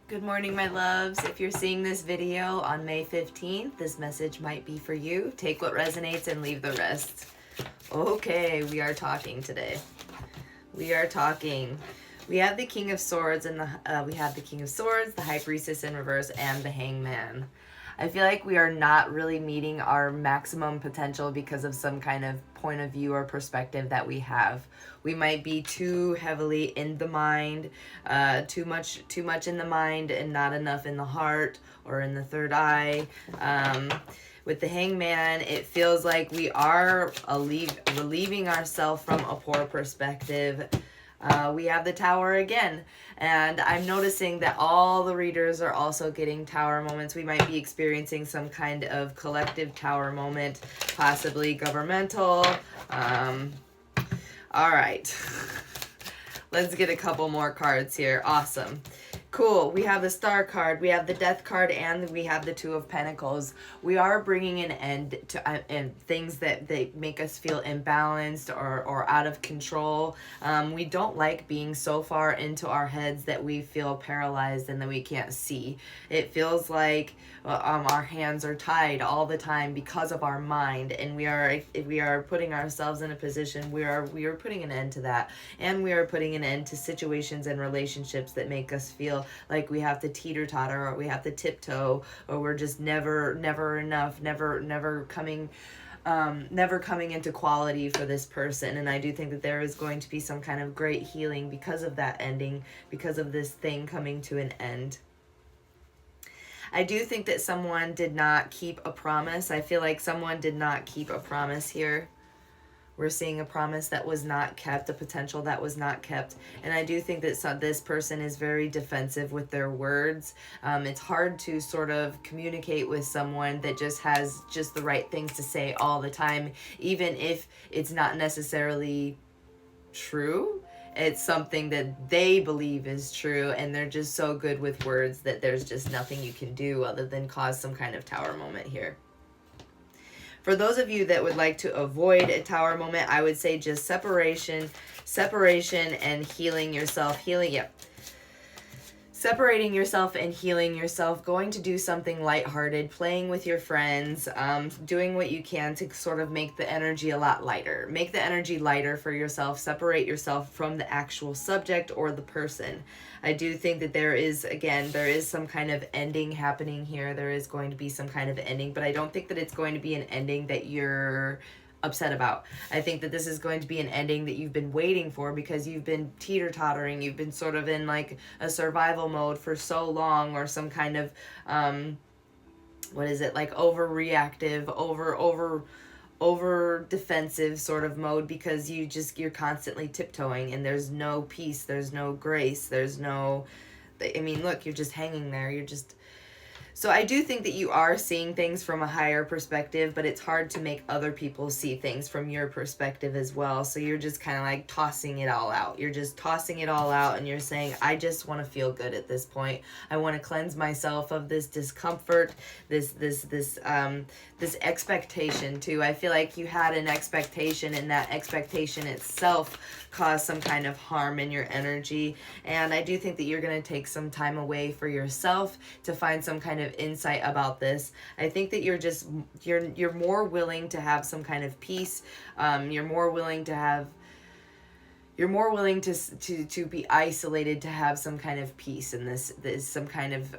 Good morning, my loves. If you're seeing this video on May 15th, this message might be for you. Take what resonates and leave the rest. Okay, we are talking today. We are talking. We have the King of Swords and the High Priestess in reverse, and the Hangman. I feel like we are not really meeting our maximum potential because of some kind of point of view or perspective that we have. We might be too heavily in the mind, too much in the mind and not enough in the heart or in the third eye. With the Hangman, it feels like we are relieving ourselves from a poor perspective. We have the Tower again, and I'm noticing that all the readers are also getting Tower moments. We might be experiencing some kind of collective Tower moment, possibly governmental. All right, let's get a couple more cards here. Awesome. Cool. We have the Star card, we have the Death card, and we have the Two of Pentacles. We are bringing an end to and things that they make us feel imbalanced or out of control. We don't like being so far into our heads that we feel paralyzed and that we can't see. It feels like our hands are tied all the time because of our mind, and we are putting ourselves in a position where we are putting an end to that, and we are putting an end to situations and relationships that make us feel like we have to teeter-totter, or we have to tiptoe, or we're just never enough, never coming into quality for this person. And I do think that there is going to be some kind of great healing because of that ending, because of this thing coming to an end. I do think that someone did not keep a promise. I feel like someone did not keep a promise here. We're seeing a promise that was not kept, a potential that was not kept. And I do think that this person is very defensive with their words. It's hard to sort of communicate with someone that just has just the right things to say all the time, even if it's not necessarily true. It's something that they believe is true, and they're just so good with words that there's just nothing you can do other than cause some kind of Tower moment here. For those of you that would like to avoid a Tower moment, I would say just separation, and healing yourself. Separating yourself and healing yourself, going to do something lighthearted, playing with your friends, doing what you can to sort of make the energy a lot lighter. Make the energy lighter for yourself. Separate yourself from the actual subject or the person. I do think that there is some kind of ending happening here. There is going to be some kind of ending, but I don't think that it's going to be an ending that you're upset about. I think that this is going to be an ending that you've been waiting for because you've been teeter-tottering. You've been sort of in like a survival mode for so long, or some kind of like overreactive, over defensive sort of mode, because you're constantly tiptoeing, and there's no peace, there's no grace, look, you're just hanging there. So I do think that you are seeing things from a higher perspective, but it's hard to make other people see things from your perspective as well. So you're just kind of like tossing it all out. You're just tossing it all out, and you're saying, I just want to feel good at this point. I want to cleanse myself of this discomfort, this expectation too. I feel like you had an expectation, and that expectation itself caused some kind of harm in your energy. And I do think that you're going to take some time away for yourself to find some kind of insight about this. I think that you're more willing to have some kind of peace. You're more willing to be isolated, to have some kind of peace in this some kind of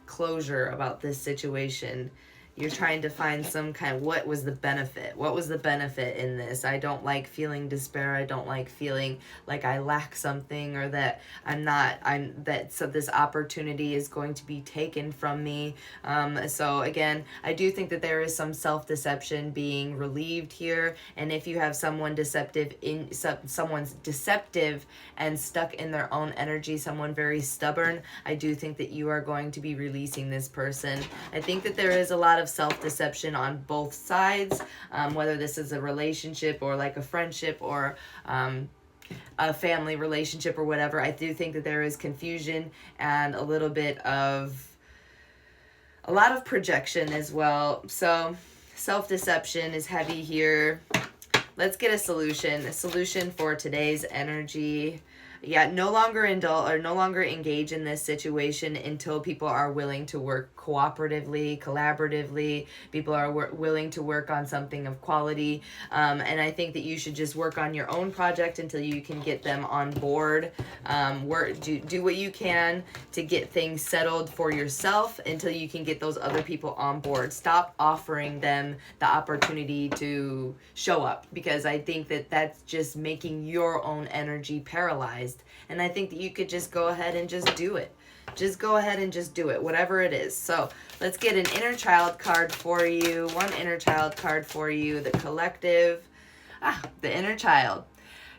closure about this situation. You're trying to find some kind of, what was the benefit in this? I don't like feeling despair. I don't like feeling like I lack something, or that so this opportunity is going to be taken from me. So again, I do think that there is some self-deception being relieved here. And if you have someone's deceptive and stuck in their own energy, someone very stubborn, I do think that you are going to be releasing this person. I think that there is a lot of self-deception on both sides, whether this is a relationship or like a friendship or a family relationship or whatever. I do think that there is confusion and a lot of projection as well. So self-deception is heavy here. Let's get a solution for today's energy. no longer indulge or no longer engage in this situation until people are willing to work cooperatively, collaboratively. People are willing to work on something of quality. And I think that you should just work on your own project until you can get them on board. Do what you can to get things settled for yourself until you can get those other people on board. Stop offering them the opportunity to show up, because I think that that's just making your own energy paralyzed. And I think that you could just go ahead and just do it. Just go ahead and just do it, whatever it is. So let's get an inner child card for you. One inner child card for you. The collective. The inner child.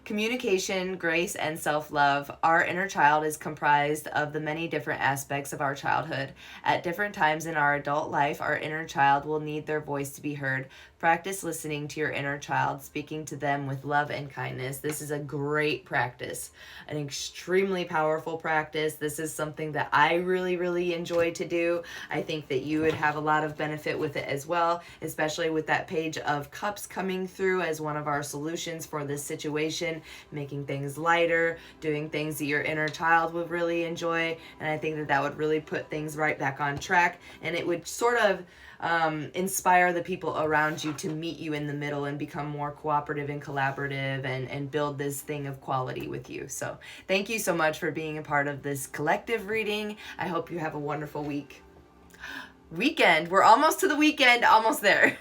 Communication, grace, and self-love. Our inner child is comprised of the many different aspects of our childhood. At different times in our adult life, our inner child will need their voice to be heard. Practice listening to your inner child, speaking to them with love and kindness. This is a great practice, an extremely powerful practice. This is something that I really, really enjoy to do. I think that you would have a lot of benefit with it as well, especially with that Page of Cups coming through as one of our solutions for this situation, making things lighter, doing things that your inner child would really enjoy. And I think that that would really put things right back on track, and it would sort of inspire the people around you to meet you in the middle and become more cooperative and collaborative and build this thing of quality with you. So thank you so much for being a part of this collective reading. I hope you have a wonderful weekend. We're almost to the weekend, almost there.